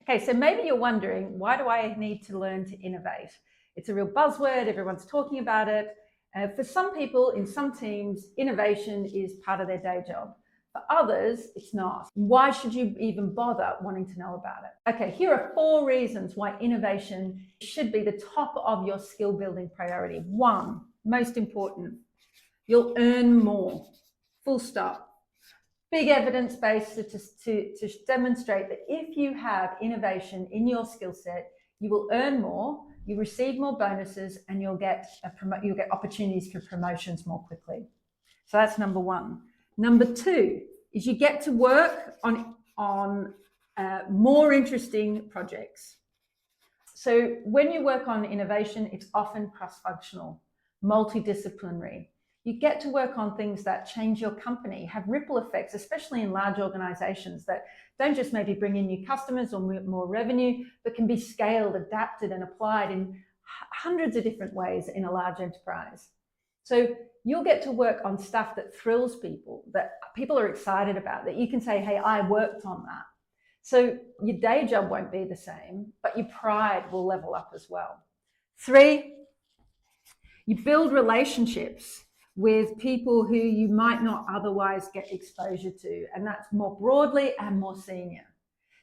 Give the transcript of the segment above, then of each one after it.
Okay, so maybe you're wondering, why do I need to learn to innovate? It's a real buzzword, everyone's talking about it. For some people in some teams, innovation is part of their day job. For others, it's not. Why should you even bother wanting to know about it? Okay, here are 4 reasons why innovation should be the top of your skill building priority. 1, most important, you'll earn more. Full stop. Big evidence base to demonstrate that if you have innovation in your skill set, you will earn more, you receive more bonuses, and you'll get opportunities for promotions more quickly. So that's number 1. Number 2 is you get to work on more interesting projects. So when you work on innovation, it's often cross-functional, multidisciplinary. You get to work on things that change your company, have ripple effects, especially in large organizations that don't just maybe bring in new customers or more revenue, but can be scaled, adapted, and applied in hundreds of different ways in a large enterprise. So you'll get to work on stuff that thrills people, that people are excited about, that you can say, hey, I worked on that. So your day job won't be the same, but your pride will level up as well. 3, you build relationships with people who you might not otherwise get exposure to, and that's more broadly and more senior.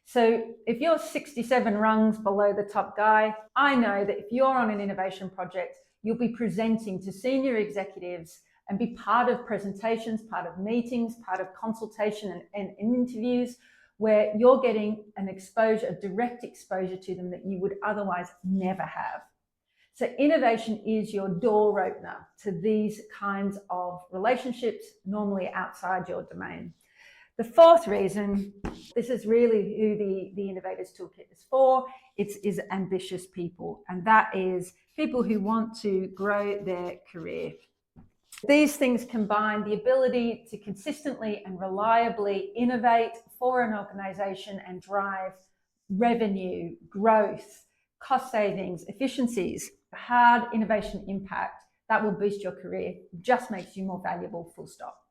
So if you're 67 rungs below the top guy, I know that if you're on an innovation project, you'll be presenting to senior executives and be part of presentations, part of meetings, part of consultation and interviews, where you're getting an exposure, a direct exposure to them that you would otherwise never have. So innovation is your door opener to these kinds of relationships, normally outside your domain. The 4th reason, this is really who the Innovators Toolkit is for, is ambitious people, and that is people who want to grow their career. These things combine the ability to consistently and reliably innovate for an organization and drive revenue, growth, cost savings, efficiencies, hard innovation impact that will boost your career, just makes you more valuable, full stop.